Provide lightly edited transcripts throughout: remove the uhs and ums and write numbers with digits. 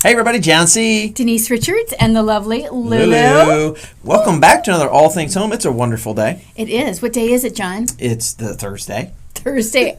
Hey everybody, Jancy. Denise Richards and the lovely Lulu. Lulu. Welcome back to another All Things Home. It's a wonderful day. It is. What day is it, John? It's the Thursday,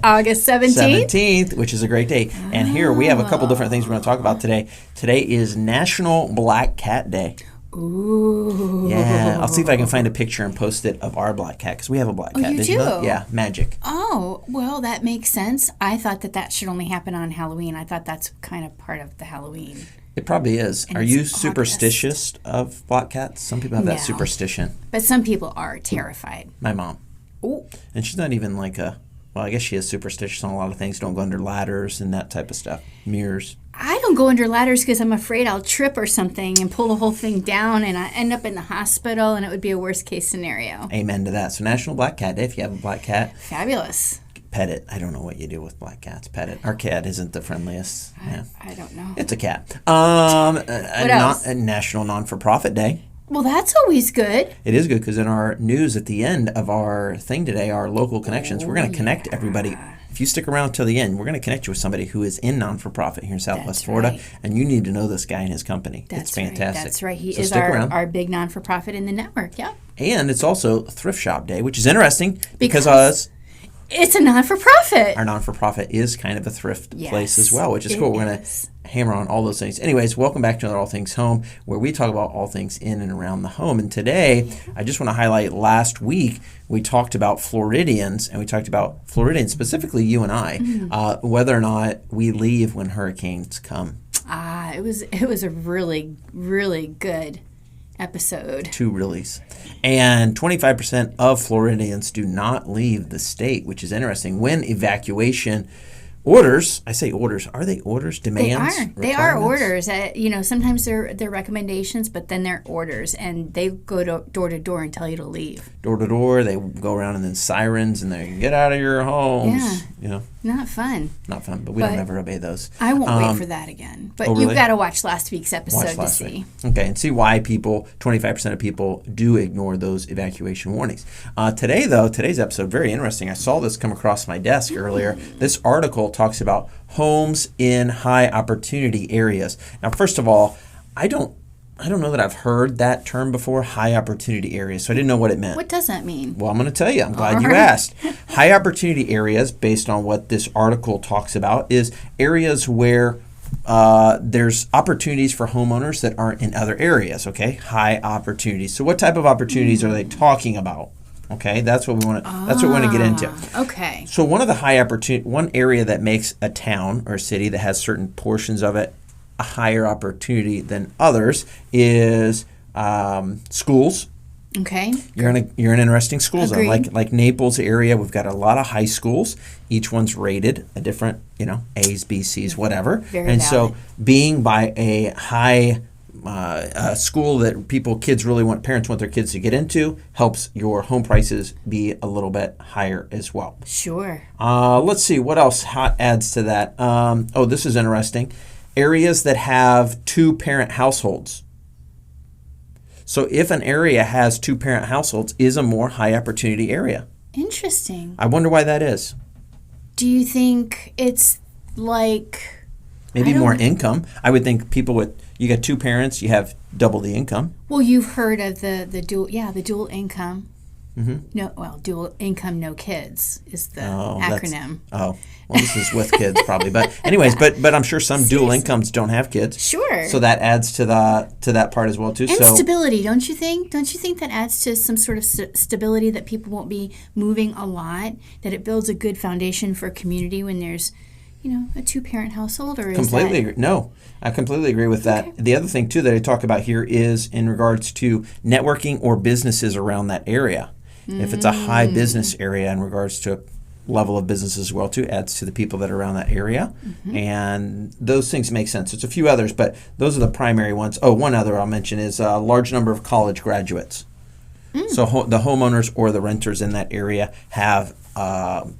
August 17th. 17th, which is a great day. And here we have a couple different things we're going to talk about today. Today is National Black Cat Day. Ooh. Yeah, I'll see if I can find a picture and post it of our black cat, because we have a black cat. You Did do? you know? Yeah, Magic. Oh, well, that makes sense. I thought that should only happen on Halloween. I thought that's kind of part of the Halloween. It probably is. And Are it's you August. superstitious of black cats? Some people have that No. superstition. But some people are terrified. My mom. Ooh. And she's not even like well, I guess she is superstitious on a lot of things. Don't go under ladders and that type of stuff. Mirrors. I don't go under ladders because I'm afraid I'll trip or something and pull the whole thing down and I end up in the hospital and it would be a worst case scenario. Amen to that. So National Black Cat Day. If you have a black cat, Fabulous. pet it. I don't know what you do with black cats. Pet it. Our cat isn't the friendliest. Yeah. I don't know. It's a cat. What else? A National Non-for-Profit Day. Well, that's always good. It is good because in our news at the end of our thing today, our local connections, we're going to connect everybody. If you stick around till the end, we're going to connect you with somebody who is in non-for-profit here in Southwest Florida, right. and you need to know this guy and his company. That's it's fantastic. That's right. He So is stick around. our big non-for-profit in the network. Yep. And it's also Thrift Shop Day, which is interesting because it's a non-for-profit. our non-for-profit is kind of a thrift place as Yes, well, which is it cool. We're going is. to hammer on all those things. Anyways, welcome back to another All Things Home, where we talk about all things in and around the home. And today, I just want to highlight last week, we talked about Floridians, and we talked about Floridians, specifically you and I, whether or not we leave when hurricanes come. It was a really, really good episode. Two reallys. And 25% of Floridians do not leave the state, which is interesting. When evacuation orders, I say orders, are they orders? Demands? They are requirements? orders. Sometimes they're recommendations, but then they're orders, and they go door to door and tell you to leave. Door to door, they go around and then sirens and they get out of your homes. Yeah. Not fun. Not fun, but we don't ever obey those. I won't wait for that again. But really? you've got to watch last week's episode Watch to last see. week. Okay, and see why 25% of people do ignore those evacuation warnings. Today's episode, very interesting. I saw this come across my desk earlier. This article talks about homes in high opportunity areas. Now, first of all, I don't know that I've heard that term before, high opportunity areas, so I didn't know what it meant. What does that mean? Well, I'm going to tell you. I'm glad you right. asked. High opportunity areas, based on what this article talks about, is areas where there's opportunities for homeowners that aren't in other areas, okay? High opportunities. So what type of opportunities are they talking about? Okay, that's what we want to get into. Okay. So one area that makes a town or a city that has certain portions of it a higher opportunity than others is schools. Okay. You're in an interesting school zone, Agreed. like Naples area. We've got a lot of high schools. Each one's rated a different, A's, B's, C's, whatever. Very and valid. so, being by a high school that parents want their kids to get into, helps your home prices be a little bit higher as well. Sure. Let's see what else adds to that. This is interesting. Areas that have two-parent households. So if an area has two-parent households, is a more high-opportunity area. Interesting. I wonder why that is. Do you think it's like... Maybe more income. I would think you got two parents, you have double the income. Well, you've heard of the dual income. Mm-hmm. Dual income, no kids is the acronym. Well, this is with kids probably, but anyways, but I'm sure some dual incomes don't have kids. Sure. So that adds to that part as well too. And stability, don't you think? Don't you think that adds to some sort of stability, that people won't be moving a lot, that it builds a good foundation for a community when there's, a two-parent household? Or is completely agree. No, I completely agree with that. Okay. The other thing too that I talk about here is in regards to networking or businesses around that area. If it's a high business area in regards to a level of business as well too, adds to the people that are around that area. Mm-hmm. And those things make sense. There's a few others, but those are the primary ones. One other I'll mention is a large number of college graduates. So the homeowners or the renters in that area have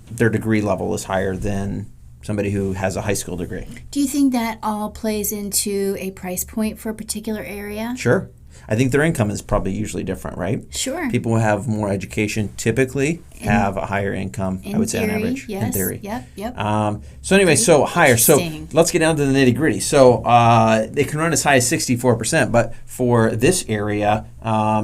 their degree level is higher than somebody who has a high school degree. Do you think that all plays into a price point for a particular area? Sure. I think their income is probably usually different, right? Sure. People who have more education typically have a higher income, I would say, on average. Yes. In theory. Yep. So anyway, so higher. So Interesting. let's get down to the nitty gritty. So they can run as high as 64%, but for this area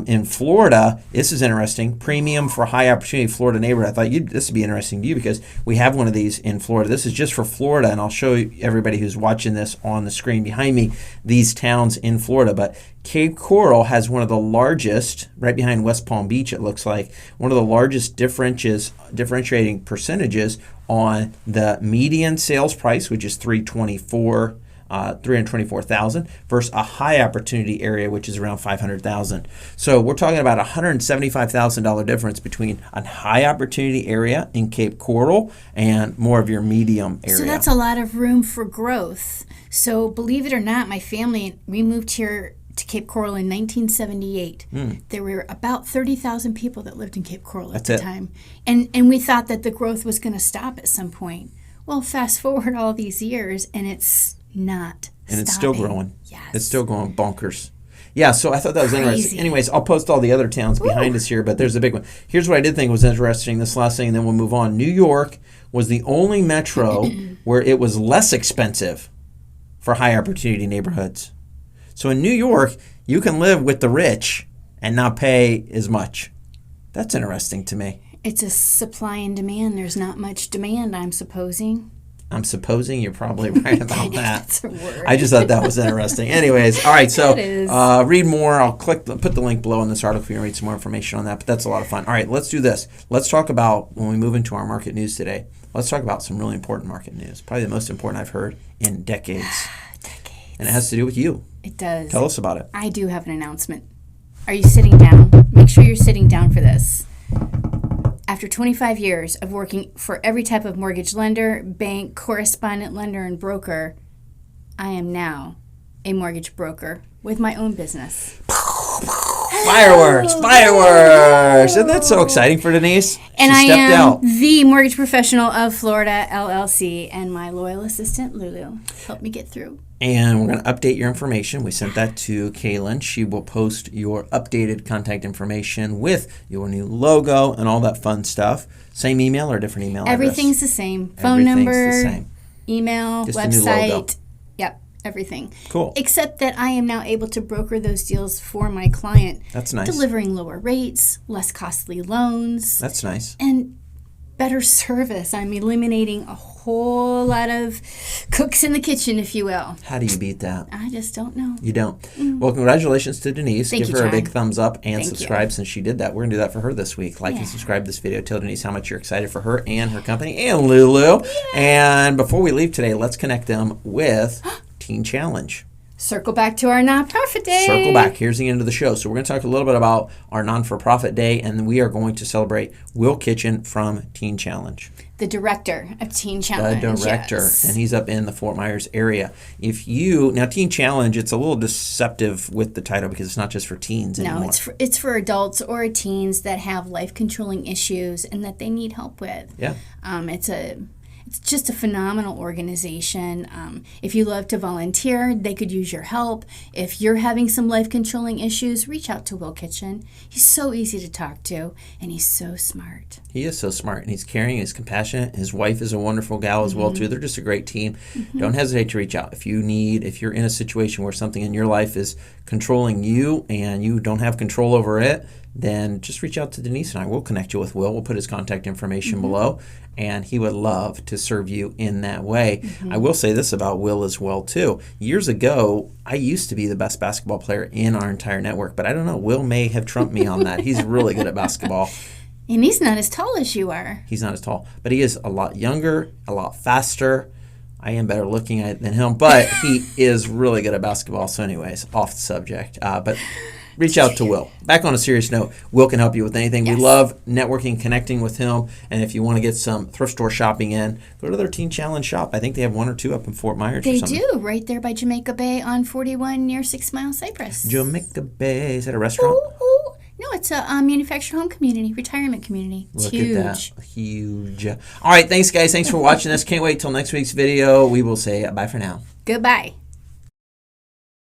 in Florida, this is interesting. Premium for high opportunity Florida neighborhood. I thought this would be interesting to you because we have one of these in Florida. This is just for Florida, and I'll show everybody who's watching this on the screen behind me these towns in Florida. But Cape Coral has one of the largest, right behind West Palm Beach, it looks like, one of the largest differentiating percentages on the median sales price, which is $324,000 versus a high opportunity area, which is around $500,000. So we're talking about $175,000 difference between a high opportunity area in Cape Coral and more of your medium area. So that's a lot of room for growth. So believe it or not, my family, we moved here to Cape Coral in 1978. There were about 30,000 people that lived in Cape Coral at the time. And we thought that the growth was going to stop at some point. Well, fast forward all these years, and it's not and it's stopping. still growing. Yes. It's still going bonkers. Yeah, so I thought that was interesting. Anyways, I'll post all the other towns behind us here, but there's a big one. Here's what I did think was interesting, this last thing, and then we'll move on. New York was the only metro where it was less expensive for high opportunity neighborhoods. So in New York, you can live with the rich and not pay as much. That's interesting to me. It's a supply and demand. There's not much demand, I'm supposing. I'm supposing you're probably right about that. That's a word. I just thought that was interesting. Anyways, all right, so It is. read more. I'll put the link below in this article if you want to read some more information on that, but that's a lot of fun. All right, let's do this. Let's talk about, when we move into our market news today, let's talk about some really important market news, probably the most important I've heard in decades. And it has to do with you. It does. Tell us about it. I do have an announcement. Are you sitting down? Make sure you're sitting down for this. After 25 years of working for every type of mortgage lender, bank, correspondent lender, and broker, I am now a mortgage broker with my own business. Fireworks! Isn't that so exciting for Denise? And she stepped out. The mortgage professional of Florida, LLC, and my loyal assistant, Lulu, helped me get through. And we're going to update your information. We sent that to Kaylin. She will post your updated contact information with your new logo and all that fun stuff. Same email or different email Everything's address? the same. Phone number, the same. email, Just a new logo. website. Yep, everything. Cool. Except that I am now able to broker those deals for my client. That's nice. Delivering lower rates, less costly loans. That's nice. And better service. I'm eliminating a whole lot of cooks in the kitchen, if you will. How do you beat that? I just don't know. You don't. Well, congratulations to Denise. Thank Give you, her a John. big thumbs up and Thank subscribe you. since she did that. We're going to do that for her this week. Like and Yeah. subscribe to this video. Tell Denise how much you're excited for her and her company and Lulu. And before we leave today, let's connect them with Teen Challenge. Circle back to our nonprofit day. Circle back. Here's the end of the show. So we're going to talk a little bit about our non-for-profit day, and then we are going to celebrate Will Kitchen from Teen Challenge. The director of Teen Challenge. The director, yes. and he's up in the Fort Myers area. Now Teen Challenge, it's a little deceptive with the title because it's not just for teens anymore. No, it's for adults or teens that have life-controlling issues and that they need help with. Yeah. It's just a phenomenal organization. If you love to volunteer, they could use your help. If you're having some life-controlling issues, reach out to Will Kitchen. He's so easy to talk to, and he's so smart. He is so smart, and he's caring, he's compassionate. His wife is a wonderful gal as well, too. They're just a great team. Don't hesitate to reach out. If you're in a situation where something in your life is controlling you and you don't have control over it, then just reach out to Denise and I. We'll connect you with Will. We'll put his contact information below, and he would love to serve you in that way. I will say this about Will as well, too. Years ago, I used to be the best basketball player in our entire network, but I don't know. Will may have trumped me on that. He's really good at basketball. And he's not as tall as you are. He's not as tall, but he is a lot younger, a lot faster. I am better looking than him, but he is really good at basketball. So anyways, off the subject. But reach out to Will. Back on a serious note, Will can help you with anything. Yes. We love networking, connecting with him. And if you want to get some thrift store shopping in, go to their Teen Challenge shop. I think they have one or two up in Fort Myers or They something. do, right there by Jamaica Bay on 41 near 6 Mile Cypress. Jamaica Bay. Is that a restaurant? Ooh. No, it's a manufactured home community, retirement community. It's Look huge. at that. Huge. All right, thanks, guys. Thanks for watching this. Can't wait till next week's video. We will say bye for now. Goodbye.